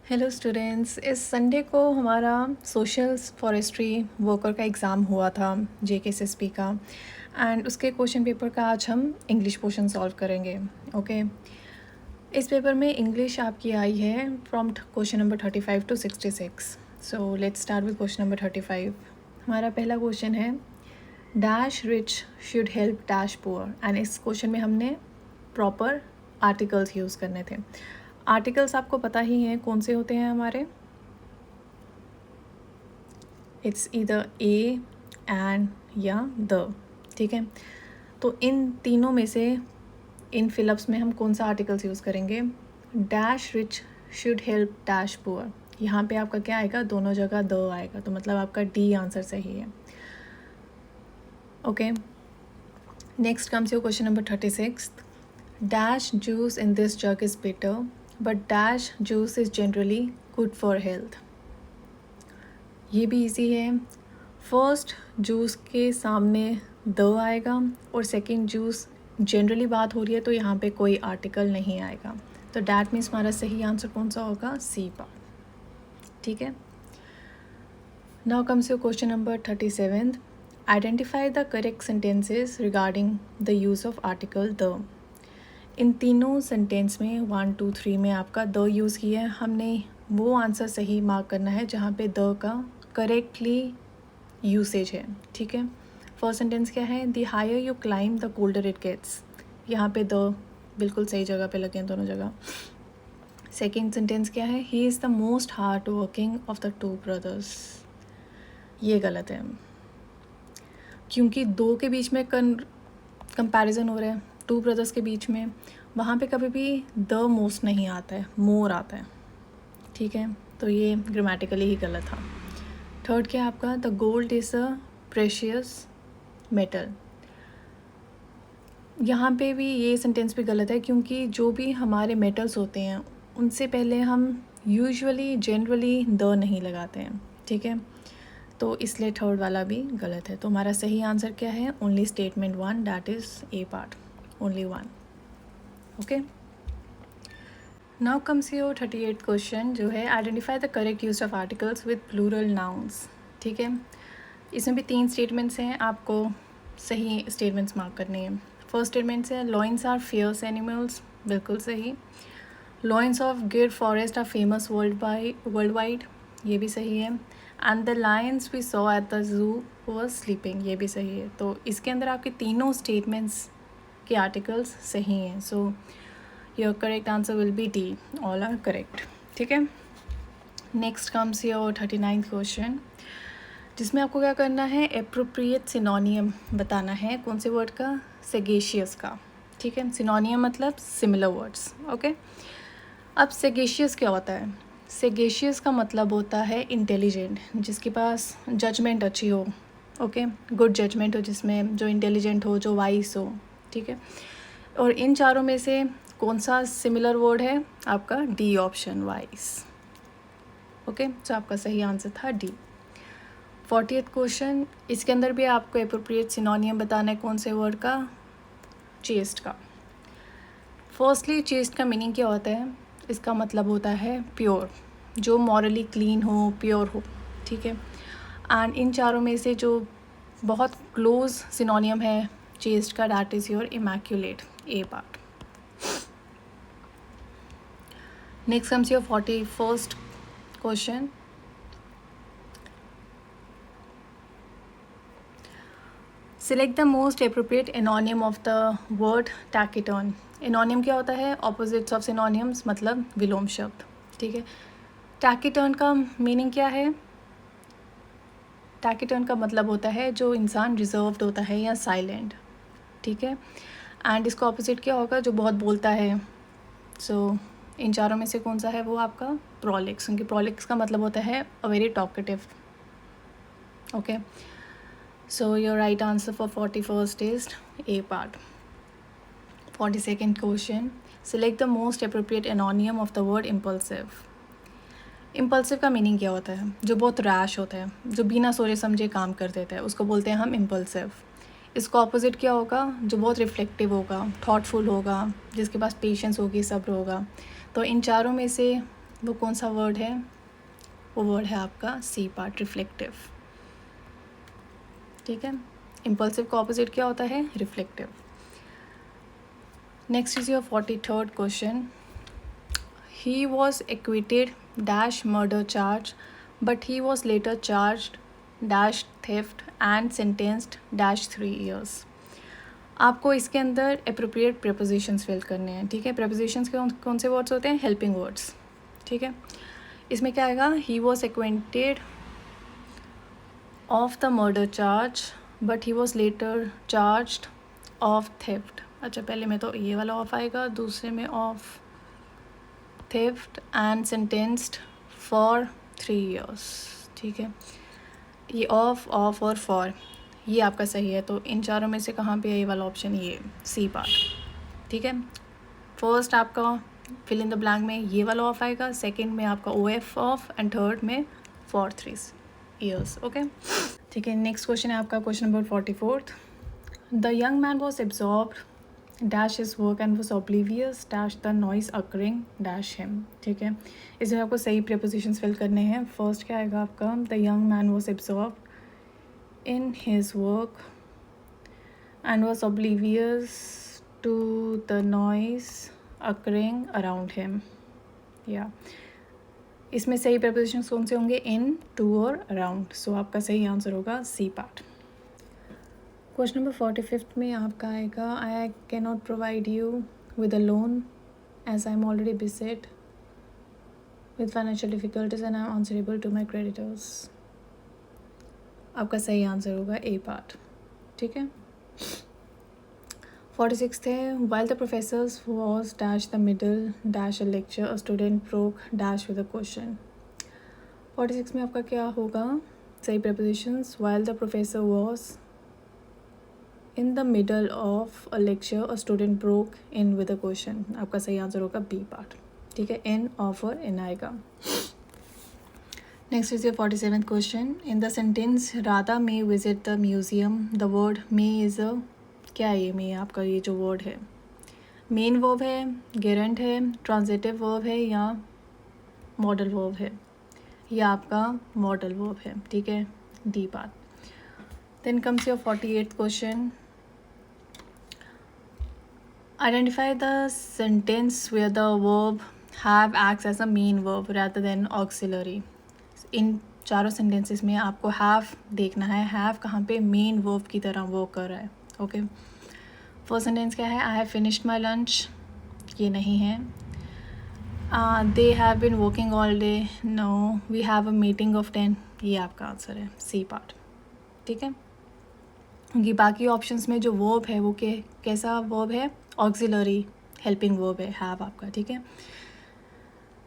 Hello students, इस Sunday को हमारा सोशल फॉरेस्ट्री वर्कर का एग्ज़ाम हुआ था जेकेएसएसपी का। एंड उसके क्वेश्चन पेपर का आज हम इंग्लिश पोर्शन सॉल्व करेंगे। ओके, इस पेपर में इंग्लिश आपकी आई है from question number 35 to 66। So let's start with question number 35। हमारा पहला क्वेश्चन है dash rich should help dash poor. And इस क्वेश्चन में हमने प्रॉपर आर्टिकल्स यूज़ करने थे। आर्टिकल्स आपको पता ही हैं कौन से होते हैं हमारे। इट्स ईदर ए, एंड या द। ठीक है, तो इन तीनों में से इन फिलअप्स में हम कौन सा आर्टिकल्स यूज़ करेंगे। Dash rich should help dash poor, यहाँ पे आपका क्या आएगा, दोनों जगह द आएगा, तो मतलब आपका डी आंसर सही है। Okay, next comes your question number 36। Dash juice in this jug is bitter but dash juice is generally good for health. ये भी इजी है। फर्स्ट जूस के सामने द आएगा और सेकंड जूस जनरली बात हो रही है, तो यहाँ पे कोई आर्टिकल नहीं आएगा, तो डैट मीन्स हमारा सही आंसर कौन सा होगा, सी पार्ट। ठीक है, now comes your question number 37। Identify the correct sentences regarding the use of article the. इन तीनों सेंटेंस में 1, 2, 3 में आपका द यूज़ किया है, हमने वो आंसर सही मार्क करना है जहाँ पे द का करेक्टली यूसेज है। ठीक है, फर्स्ट सेंटेंस क्या है, the higher you climb the colder it gets, यहाँ पे द बिल्कुल सही जगह पे लगे हैं दोनों जगह। सेकेंड सेंटेंस क्या है, he is the most hard working of the 2 brothers, ये गलत है क्योंकि दो के बीच में कंपैरिजन हो रहा है 2 ब्रदर्स के बीच में, वहाँ पे कभी भी द मोस्ट नहीं आता है, मोर आता है। ठीक है, तो ये ग्रामेटिकली ही गलत था। थर्ड क्या है आपका, the gold is a precious metal, यहाँ पे भी ये सेंटेंस भी गलत है क्योंकि जो भी हमारे मेटल्स होते हैं उनसे पहले हम यूजुअली जनरली द नहीं लगाते हैं। ठीक है, तो इसलिए थर्ड वाला भी गलत है, तो हमारा सही आंसर क्या है, only statement 1, that is A part, only 1। Okay, now comes your 38 question जो है identify the correct use of articles with plural nouns. ठीक है, इसमें भी 3 स्टेटमेंट्स हैं, आपको सही स्टेटमेंट्स मार्क करने हैं। फर्स्ट स्टेटमेंट है लॉइन्स आर फियर्स एनिमल्स, बिल्कुल सही। Lions of Gir forest are famous world wide, ये भी सही है। And the lions we saw at the zoo was sleeping, ये भी सही है। तो इसके अंदर आपके तीनों स्टेटमेंट्स के आर्टिकल्स सही हैं, so your correct answer will be D, all are correct. ठीक है, next comes your 39th question जिसमें आपको क्या करना है, एप्रोप्रिएट सिनोनियम बताना है, कौन से वर्ड का, सेगेशियस का। ठीक है, सिनोनियम मतलब सिमिलर वर्ड्स। ओके, अब सेगेशियस क्या होता है, सेगेशियस का मतलब होता है इंटेलिजेंट, जिसके पास जजमेंट अच्छी हो। ओके, गुड जजमेंट हो, जिसमें जो इंटेलिजेंट हो, जो वाइस हो। ठीक है, और इन चारों में से कौन सा सिमिलर वर्ड है, आपका डी ऑप्शन, वाइस। ओके, तो आपका सही आंसर था डी। 40th क्वेश्चन, इसके अंदर भी आपको एप्रोप्रिएट सिनोनियम बताना है, कौन से वर्ड का, चेस्ट का। फर्स्टली चेस्ट का मीनिंग क्या होता है, इसका मतलब होता है प्योर, जो मॉरली क्लीन हो, प्योर हो। ठीक है, एंड इन चारों में से जो बहुत क्लोज सिनोनियम है चेस्ट का, that is your immaculate, a part. Next comes your 41st question. Select the most appropriate एनोनियम ऑफ द वर्ड टैकेटर्न। एनोनियम क्या होता है, ऑपोजिट्स ऑफ सिनोनियम्स, मतलब विलोम शब्द। ठीक है, टैकेटर्न का मीनिंग क्या है, टैकेटर्न का मतलब होता है जो इंसान रिजर्व्ड होता है या साइलेंट। ठीक है, एंड इसका ऑपोजिट क्या होगा, जो बहुत बोलता है। सो इन चारों में से कौन सा है वो आपका, प्रोलिक्स, क्योंकि प्रोलिक्स का मतलब होता है a very talkative. Okay, so your right answer for 41st is A part. 42nd question, select the most appropriate anonym of the word impulsive. impulsive का मीनिंग क्या होता है, जो बहुत रैश होता है, जो बिना सोचे समझे काम कर देता है, उसको बोलते हैं हम impulsive। इसका ऑपोजिट क्या होगा, जो बहुत रिफ्लेक्टिव होगा, थॉटफुल होगा, जिसके पास पेशेंस होगी, सब्र होगा। तो इन चारों में से वो कौन सा वर्ड है? वो वर्ड है आपका सी पार्ट, रिफ्लेक्टिव। ठीक है, इम्पल्सिव का ऑपोजिट क्या होता है? Reflective. Next is your 43rd question. He was acquitted dash murder charge but he was later charged dash theft and sentenced dash 3 years। आपको इसके अंदर अप्रोप्रिएट प्रेपोजिशंस फिल करने हैं। ठीक है, प्रेपोजिशंस के कौन से वर्ड्स होते हैं? Helping words. ठीक है, इसमें क्या आएगा? He was acquainted of the murder charge but he was later charged of theft. अच्छा, पहले में तो ये वाला ऑफ आएगा, दूसरे में of theft and sentenced for 3 years। ठीक है, ये ऑफ और फॉर ये आपका सही है। तो इन चारों में से कहाँ पे है ये वाला ऑप्शन? ये सी पार्ट। ठीक है, फर्स्ट आपका फिल इन द ब्लैंक में ये वाला ऑफ आएगा, सेकंड में आपका O F of and third में फॉर 3 years। ओके, ठीक है। नेक्स्ट क्वेश्चन है आपका question number 44th। The young man was absorbed dash his work and was oblivious dash the noise occurring dash him. ठीक है, इसमें आपको सही प्रीपोजिशंस फिल करने हैं। फर्स्ट क्या आएगा आपका? The young man was absorbed in his work and was oblivious to the noise occurring around him। या इसमें सही prepositions कौन से होंगे? in, to और around। सो आपका सही आंसर होगा C part. Question number 45th में आपका आएगा I can not provide you with a loan as I am already beset with financial difficulties and I am answerable to my creditors। आपका सही answer होगा ए part. ठीक है, 46th है while the professors was dash the middle dash a lecture a student broke dash with a question. 46 में आपका क्या होगा? सही propositions, while the professor was in the middle of a lecture a student broke in with a question. आपका सही answer होगा B part. ठीक है, इन, ऑफ और इन आएगा। Next is your 47th question. In the sentence Radha may visit the museum, the word may is a क्या है? ये may आपका ये जो word है मेन वर्ब है, गेरेंट है, ट्रांजिटिव वर्ब है या मॉडल वर्ब है? ये आपका मॉडल वर्ब है। ठीक है, D part. Then comes your 48th question. Identify the sentence where the verb have acts as a main verb rather than auxiliary। इन चारों सेंटेंसेस में आपको हैव देखना है, हैव कहाँ पे? मेन वर्ब की तरह वर्क कर रहा है। ओके, फर्स्ट सेंटेंस क्या है? I have finished my lunch, ये नहीं है। They have been working all day, no. We have a meeting of 10, ये आपका आंसर है सी पार्ट। ठीक है, क्योंकि बाकी ऑप्शंस में जो वर्ब है वो कैसा वर्ब है? ऑक्सिलरी हेल्पिंग वर्ब है हैव आपका। ठीक है,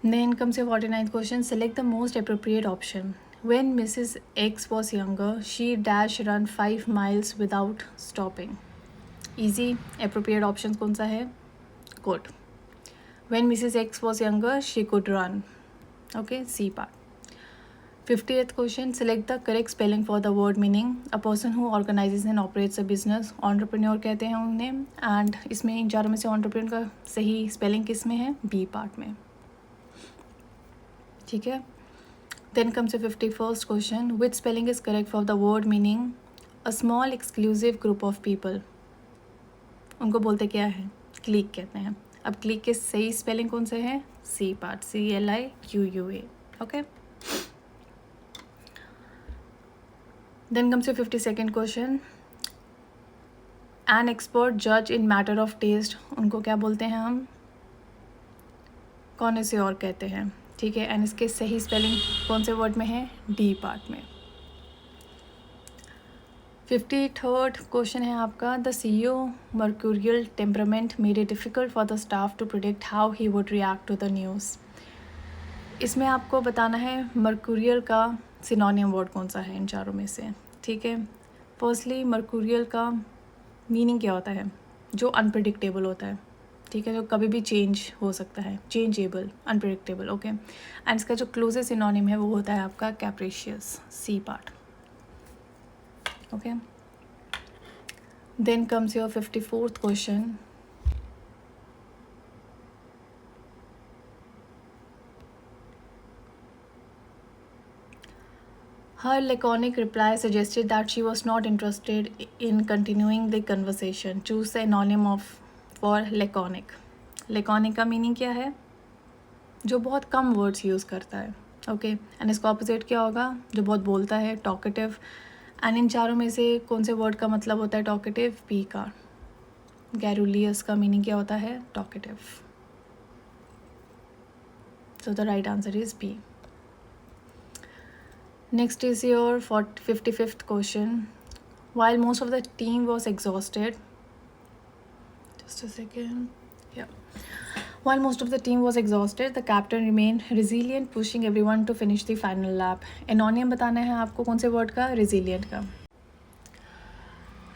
then comes your 49th question. Select the most appropriate option. When Mrs. X was younger, she dash run 5 miles without stopping. Easy, appropriate option कौन सा है? Good. When Mrs. X was younger, she could run. Okay, C part. 50th question. Select the correct spelling for the word meaning. A person who organizes and operates a business. Entrepreneur कहते हैं उन्हें। And इसमें इन चारों में से entrepreneur का सही spelling किस में है? B part में। ठीक है, then comes 51st question. Which spelling is correct for the word meaning a small exclusive group of people. उनको बोलते क्या है? क्लिक कहते हैं। अब क्लिक के सही स्पेलिंग कौन से है? C part, CLIUUA। Okay, then comes 52nd question. An expert जज इन मैटर ऑफ टेस्ट, उनको क्या बोलते हैं हम? कॉनसियोर कहते हैं। ठीक है, एंड इसके सही स्पेलिंग कौन से वर्ड में है? डी पार्ट में। 53rd क्वेश्चन है आपका। The CEO mercurial temperament made it difficult for the staff to predict how he would react to the news. इसमें आपको बताना है मर्क्यूरियल का सिनोनिम वर्ड कौन सा है इन चारों में से। ठीक है, फर्स्टली मर्क्यूरियल का मीनिंग क्या होता है? जो अनप्रिडिक्टेबल होता है। ठीक है, जो कभी भी चेंज हो सकता है, चेंजेबल, अनप्रिडिक्टेबल। ओके, एंड इसका जो क्लोजेस्ट सिनोनिम है वो होता है आपका capricious, C part. Okay, then comes your 54th question. Her laconic reply suggested that she was not interested in continuing the conversation. Choose the synonym of for laconic. Laconic का meaning क्या है? जो बहुत कम वर्ड्स यूज़ करता है. Okay, and इसका opposite क्या होगा? जो बहुत बोलता है, टॉकेटिव. एंड इन चारों में से कौन से वर्ड का मतलब होता है टॉकेटिव? बी का. गैरुलियस का मीनिंग क्या होता है? Talkative. So the right answer is B. Next is your 55th question. While most of the team was exhausted, just a second. Yeah. While most of the team was exhausted, the captain remained resilient, pushing everyone to finish the final lap. Anonym बताना है आपको कौन से word का? Resilient का.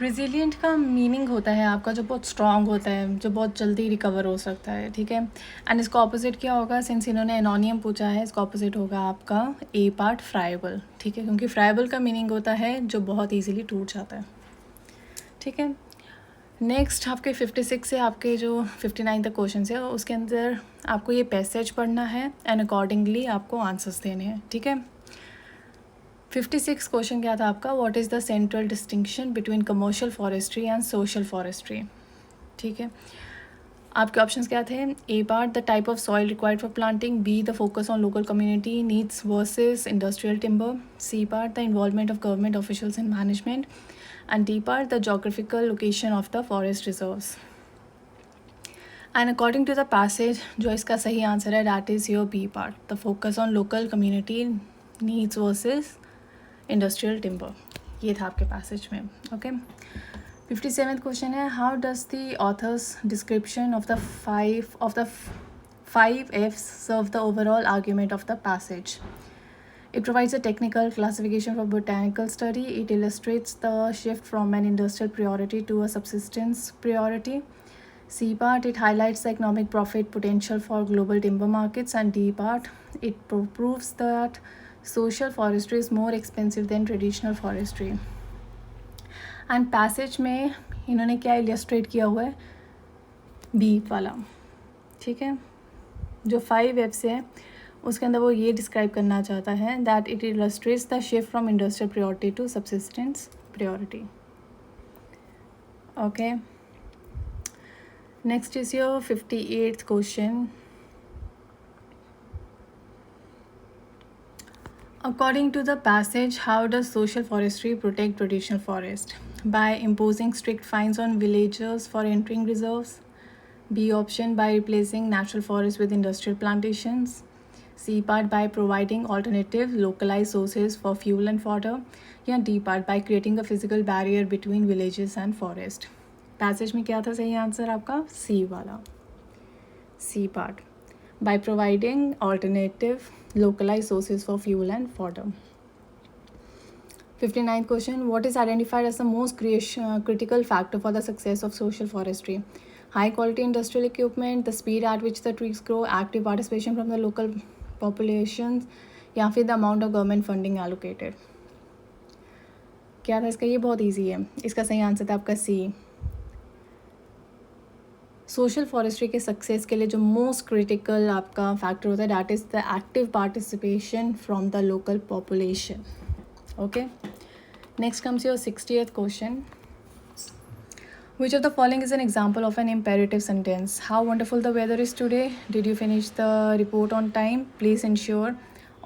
Resilient का meaning होता है आपका जो बहुत स्ट्रांग होता है, जो बहुत जल्दी रिकवर हो सकता है. ठीक है, एंड इसका ऑपोजिट क्या होगा? सिंस इन्होंने एनोनियम पूछा है, इसका ऑपोजिट होगा आपका ए पार्ट, फ्राइबल. ठीक है, क्योंकि फ्राइबल का मीनिंग होता है जो बहुत इजीली टूट जाता है. ठीक है, नेक्स्ट आपके 56 से आपके जो 59 तक क्वेश्चन है उसके अंदर आपको ये पैसेज पढ़ना है एंड अकॉर्डिंगली आपको आंसर्स देने हैं. ठीक है, 56 क्वेश्चन क्या था आपका? What is the central distinction between commercial forestry and social forestry. ठीक है, आपके ऑप्शंस क्या थे? A part, the type of soil required for planting. B, the focus on local community needs versus industrial timber. C part, the involvement of government officials in management. And D part, the geographical location of the forest reserves. And according to the passage जो इसका सही answer है that is your B part, the focus on local community needs versus industrial timber. ये था आपके passage में. Okay, 57th question है, how does the author's description of the five Fs serve the overall argument of the passage. It provides a technical classification for botanical study. It illustrates the shift from an industrial priority to a subsistence priority. C part, it highlights the economic profit potential for global timber markets. And D part, it proves that social forestry is more expensive than traditional forestry. And passage में इन्होंने क्या illustrate किया हुआ है? B वाला. ठीक है, जो 5Fs है उसके अंदर वो ये डिस्क्राइब करना चाहता है that it illustrates the shift from industrial priority to subsistence priority. Okay, next is your 58th question. According to the passage, how does social forestry protect traditional forest? By imposing strict fines on villagers for entering reserves. B option, by replacing natural forest with industrial plantations. C part, by providing alternative localized sources for fuel and fodder. या D part, by creating a physical barrier between villages and forest. Passage में क्या था सही answer आपका? C वाला, C part, by providing alternative localized sources for fuel and fodder. 59th question, what is identified as the most critical factor for the success of social forestry? High quality industrial equipment, the speed at which the trees grow, active participation from the local populations, या फिर the amount of government funding allocated. क्या था इसका? ये बहुत easy है. इसका सही आंसर था आपका सी. सोशल फॉरेस्ट्री के सक्सेस के लिए जो मोस्ट क्रिटिकल आपका फैक्टर होता है that is the active participation from the local population. Okay, next comes your 60th question. Which of the following is an example of an imperative sentence? How wonderful the weather is today. Did you finish the report on time? Please ensure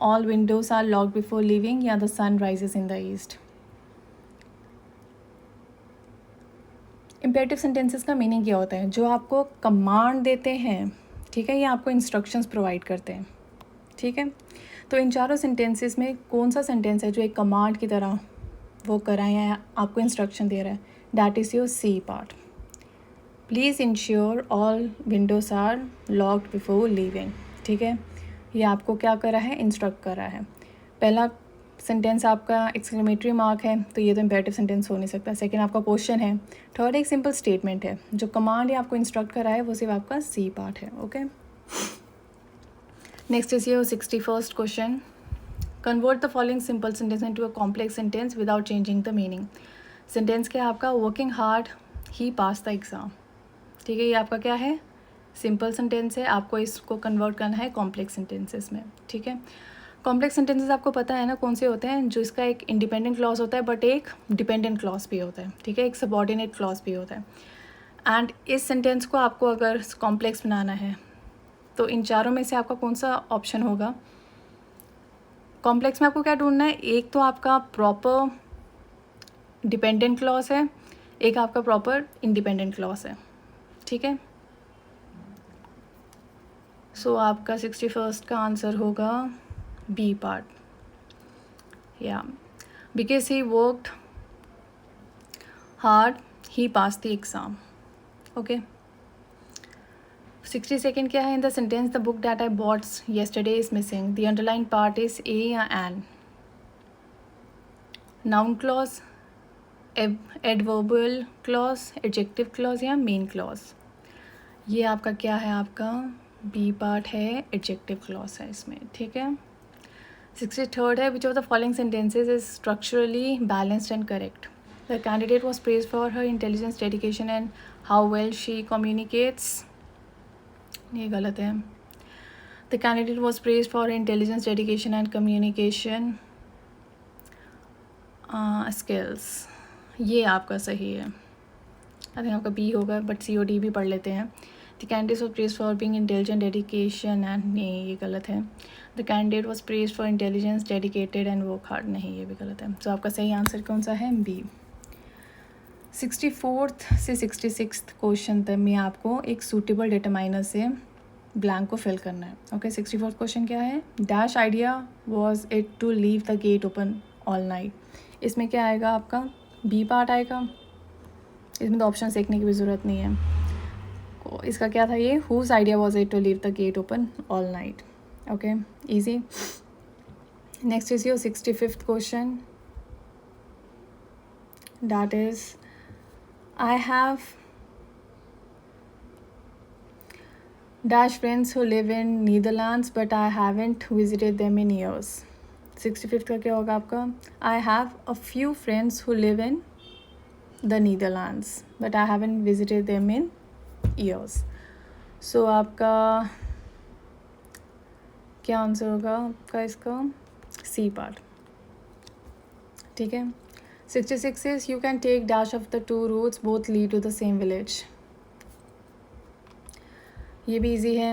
all windows are locked before leaving. या the sun rises in the east. imperative sentences का meaning क्या होता है? जो आपको command देते हैं, ठीक है, या आपको इंस्ट्रक्शंस प्रोवाइड करते हैं. ठीक है, तो इन चारों सेंटेंसेस में कौन सा सेंटेंस है जो एक कमांड की तरह वो कर रहा है या आपको इंस्ट्रक्शन दे रहा है? That is your C part. Please ensure all windows are locked before leaving. ठीक है, ये आपको क्या कर रहा है? इंस्ट्रक्ट कर रहा है. पहला सेंटेंस आपका एक्सक्लेमेटरी मार्क है तो ये तो इम्पेरेटिव सेंटेंस हो नहीं सकता. सेकंड आपका क्वेश्चन है. थर्ड एक सिंपल स्टेटमेंट है. जो कमांड है आपको इंस्ट्रक्ट कर रहा है वो सिर्फ आपका C पार्ट है. Okay, next is your 61st question. Convert the following simple sentence into a complex sentence without changing the meaning. Sentence क्या है आपका? Working hard he pass the exam. ठीक है, ये आपका क्या है? सिंपल सेंटेंस है. आपको इसको कन्वर्ट करना है कॉम्प्लेक्स सेंटेंसेस में. ठीक है, कॉम्प्लेक्स सेंटेंसेस आपको पता है ना कौन से होते हैं, जो इसका एक इंडिपेंडेंट क्लॉज होता है बट एक डिपेंडेंट क्लॉज भी होता है, ठीक है, एक सबऑर्डिनेट क्लॉज भी होता है। एंड इस सेंटेंस को आपको अगर कॉम्प्लेक्स बनाना है तो इन चारों में से आपका कौन सा ऑप्शन होगा? कॉम्प्लेक्स में आपको क्या ढूंढना है? एक तो आपका प्रॉपर डिपेंडेंट क्लॉज है, एक आपका प्रॉपर इंडिपेंडेंट क्लॉज है, ठीक है। सो आपका 61st का आंसर होगा बी पार्ट, या because he worked hard he pass the exam. Okay, 62nd क्या है? In the sentence the book that I bought yesterday is missing, the underline part is a या an? Noun clause, adverbial clause, adjective clause या main clause? ये आपका क्या है? आपका B part है, एडजेक्टिव क्लॉज है इसमें, ठीक है। 63rd है, which of the following sentences is structurally balanced and correct? The candidate was praise for her intelligence, dedication and how well she communicates, ये गलत है। The candidate was praise for intelligence, dedication and communication skills, ये आपका सही है। I think आपका B होगा, but COD भी पढ़ लेते हैं। The candidate was praise for being intelligent, dedication and, नहीं ये गलत है। The candidate was praise for intelligence, dedicated and work hard, नहीं ये भी गलत है। तो आपका सही आंसर कौन सा है? बी। 64th से 66th क्वेश्चन तक में आपको एक सूटेबल डिटरमाइनर से ब्लैंक को फिल करना है। ओके, 64th क्वेश्चन क्या है? Dash idea was it to leave the gate open all night, इसमें क्या आएगा? आपका बी पार्ट आएगा। इसमें तो ऑप्शन देखने की भी ज़रूरत नहीं है। इसका क्या था? ये whose idea was it to leave the gate open all night. Okay, easy. Next is your 65th question, that is I have dash friends who live in Netherlands but I haven't visited them in years. 65th का क्या होगा आपका? I have a few friends who live in the Netherlands but I haven't visited them in years. So आपका क्या answer होगा आपका इसका? सी part, ठीक है। 66 is you can take dash of the two routes, both lead to the same village. ये भी easy है,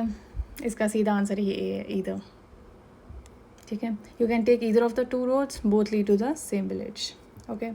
इसका सीधा आंसर ये है, either, ठीक है। You can take either of the two roads, both lead to the same village. Okay.